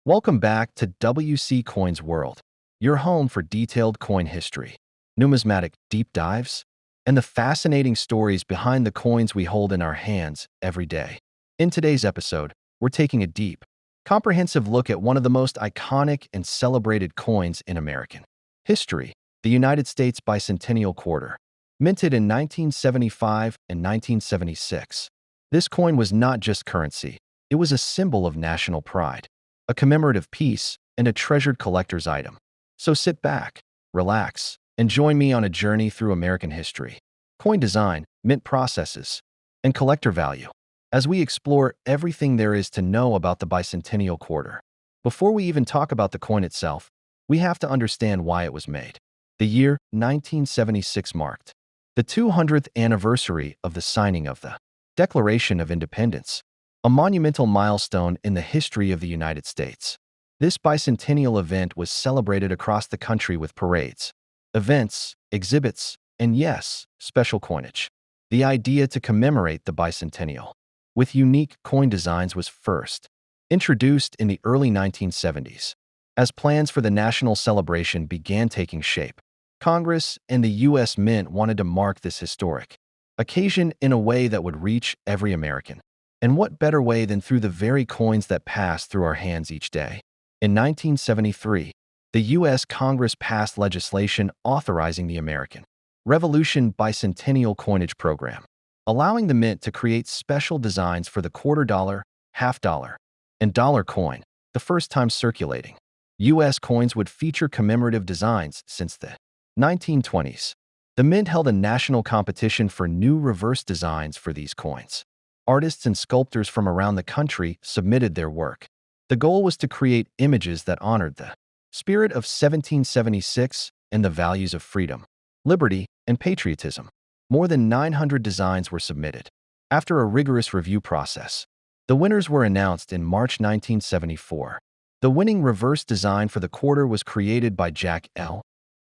Welcome back to WC Coins World, your home for detailed coin history, numismatic deep dives, and the fascinating stories behind the coins we hold in our hands every day. In today's episode, we're taking a deep, comprehensive look at one of the most iconic and celebrated coins in American history, the United States Bicentennial Quarter, minted in 1975 and 1976. This coin was not just currency, it was a symbol of national pride, a commemorative piece, and a treasured collector's item. So sit back, relax, and join me on a journey through American history, coin design, mint processes, and collector value, as we explore everything there is to know about the Bicentennial Quarter. Before we even talk about the coin itself, we have to understand why it was made. The year 1976 marked the 200th anniversary of the signing of the Declaration of Independence, a monumental milestone in the history of the United States. This bicentennial event was celebrated across the country with parades, events, exhibits, and yes, special coinage. The idea to commemorate the bicentennial with unique coin designs was first introduced in the early 1970s. As plans for the national celebration began taking shape, Congress and the U.S. Mint wanted to mark this historic occasion in a way that would reach every American. And what better way than through the very coins that pass through our hands each day? In 1973, the U.S. Congress passed legislation authorizing the American Revolution Bicentennial Coinage Program, allowing the Mint to create special designs for the quarter dollar, half dollar, and dollar coin, the first time circulating. U.S. coins would feature commemorative designs since the 1920s. The Mint held a national competition for new reverse designs for these coins. Artists and sculptors from around the country submitted their work. The goal was to create images that honored the spirit of 1776 and the values of freedom, liberty, and patriotism. More than 900 designs were submitted. After a rigorous review process, the winners were announced in March 1974. The winning reverse design for the quarter was created by Jack L.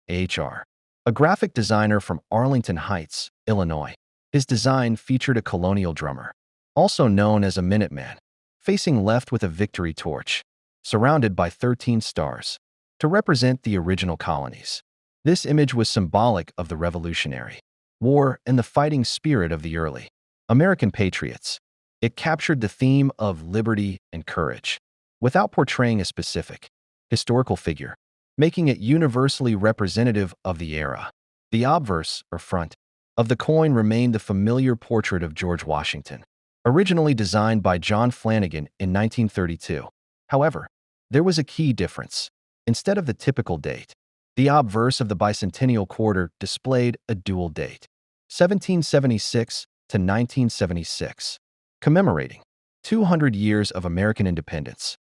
H.R., a graphic designer from Arlington Heights, Illinois. His design featured a colonial drummer, also known as a Minuteman, facing left with a victory torch, surrounded by 13 stars, to represent the original colonies. This image was symbolic of the Revolutionary War and the fighting spirit of the early American patriots. It captured the theme of liberty and courage, without portraying a specific historical figure, making it universally representative of the era. The obverse, or front, of the coin remained the familiar portrait of George Washington, originally designed by John Flanagan in 1932. However, there was a key difference. Instead of the typical date, the obverse of the bicentennial quarter displayed a dual date, 1776 to 1976, commemorating 200 years of American independence.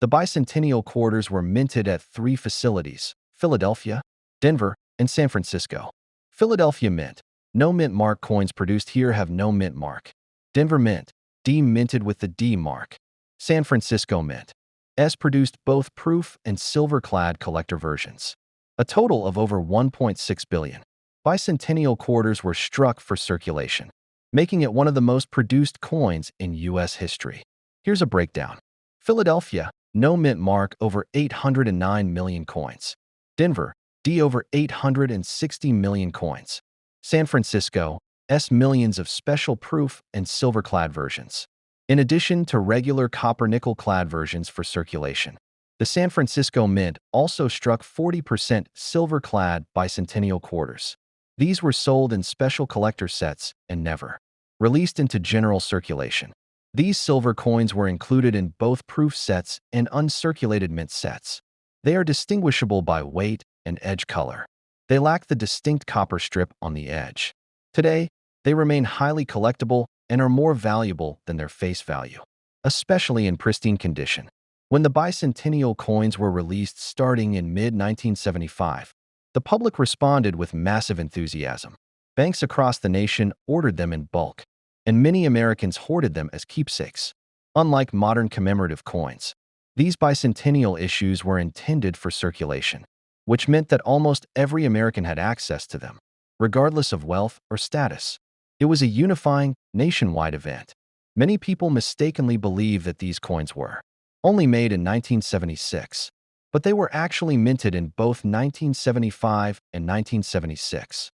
The bicentennial quarters were minted at 3 facilities: Philadelphia, Denver, and San Francisco. Philadelphia Mint. No mint mark coins produced here have no mint mark. Denver Mint, D minted with the D mark. San Francisco Mint, S produced both proof and silver-clad collector versions. A total of over 1.6 billion bicentennial quarters were struck for circulation, making it one of the most produced coins in U.S. history. Here's a breakdown. Philadelphia, no mint mark, over 809 million coins. Denver, D, over 860 million coins. San Francisco, S, millions of special proof and silver-clad versions, in addition to regular copper-nickel-clad versions for circulation. The San Francisco Mint also struck 40% silver-clad bicentennial quarters. These were sold in special collector sets and never released into general circulation. These silver coins were included in both proof sets and uncirculated mint sets. They are distinguishable by weight and edge color. They lack the distinct copper strip on the edge. Today, they remain highly collectible and are more valuable than their face value, especially in pristine condition. When the bicentennial coins were released starting in mid-1975, the public responded with massive enthusiasm. Banks across the nation ordered them in bulk, and many Americans hoarded them as keepsakes. Unlike modern commemorative coins, these bicentennial issues were intended for circulation, which meant that almost every American had access to them, regardless of wealth or status. It was a unifying, nationwide event. Many people mistakenly believe that these coins were only made in 1976, but they were actually minted in both 1975 and 1976.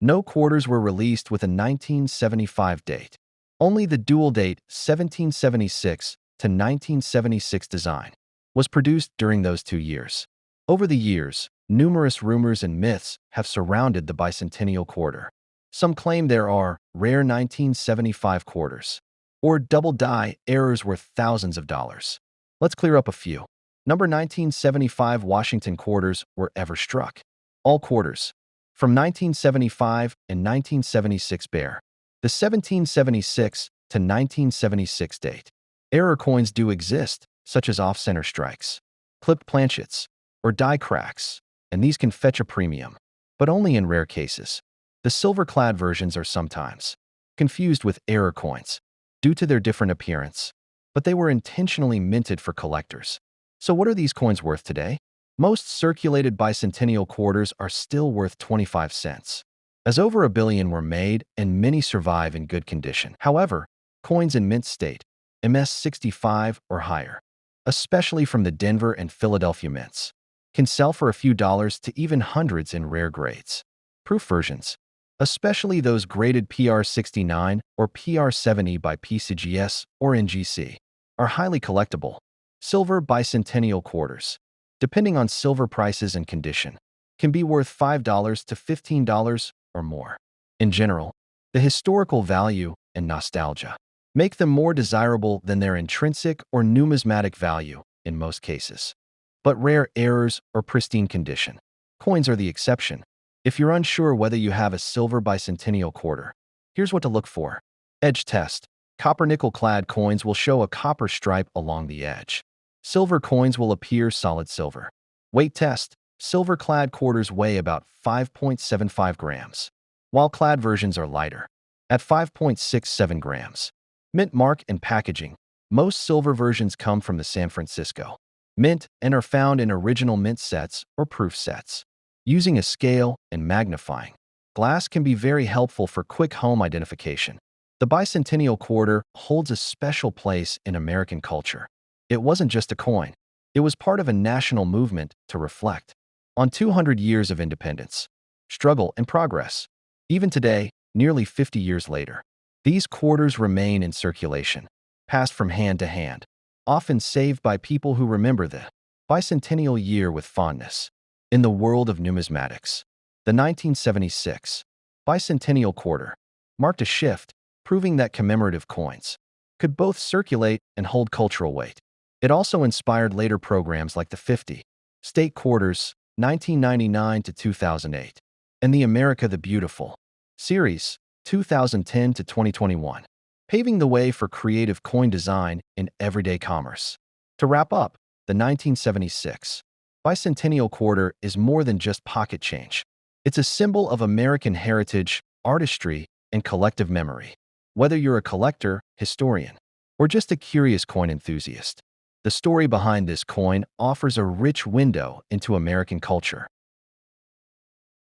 No quarters were released with a 1975 date. Only the dual date 1776 to 1976 design was produced during those 2 years. Over the years, numerous rumors and myths have surrounded the bicentennial quarter. Some claim there are rare 1975 quarters or double die errors worth thousands of dollars. Let's clear up a few. Number 1975 Washington quarters were ever struck. All quarters from 1975 and 1976 bear the 1776 to 1976 date. Error coins do exist, such as off-center strikes, clipped planchets, or die cracks, and these can fetch a premium, but only in rare cases. The silver-clad versions are sometimes confused with error coins due to their different appearance, but they were intentionally minted for collectors. So what are these coins worth today? Most circulated bicentennial quarters are still worth 25 cents, as over a billion were made and many survive in good condition. However, coins in mint state, MS-65 or higher, especially from the Denver and Philadelphia mints, can sell for a few dollars to even hundreds in rare grades. Proof versions, especially those graded PR69 or PR70 by PCGS or NGC, are highly collectible. Silver bicentennial quarters, depending on silver prices and condition, can be worth $5 to $15 or more. In general, the historical value and nostalgia make them more desirable than their intrinsic or numismatic value in most cases. But rare errors or pristine condition coins are the exception. If you're unsure whether you have a silver bicentennial quarter, here's what to look for. Edge test. Copper nickel-clad coins will show a copper stripe along the edge. Silver coins will appear solid silver. Weight test. Silver-clad quarters weigh about 5.75 grams, while clad versions are lighter, at 5.67 grams. Mint mark and packaging. Most silver versions come from the San Francisco Mint and are found in original mint sets or proof sets. Using a scale and magnifying glass can be very helpful for quick home identification. The bicentennial quarter holds a special place in American culture. It wasn't just a coin. It was part of a national movement to reflect on 200 years of independence, struggle, and progress. Even today, nearly 50 years later, these quarters remain in circulation, passed from hand to hand, often saved by people who remember the bicentennial year with fondness. In the world of numismatics, the 1976 bicentennial quarter marked a shift, proving that commemorative coins could both circulate and hold cultural weight. It also inspired later programs like the 50 State Quarters, 1999 to 2008, and the America the Beautiful series, 2010 to 2021, paving the way for creative coin design in everyday commerce. To wrap up, the 1976 bicentennial quarter is more than just pocket change. It's a symbol of American heritage, artistry, and collective memory. Whether you're a collector, historian, or just a curious coin enthusiast, the story behind this coin offers a rich window into American culture.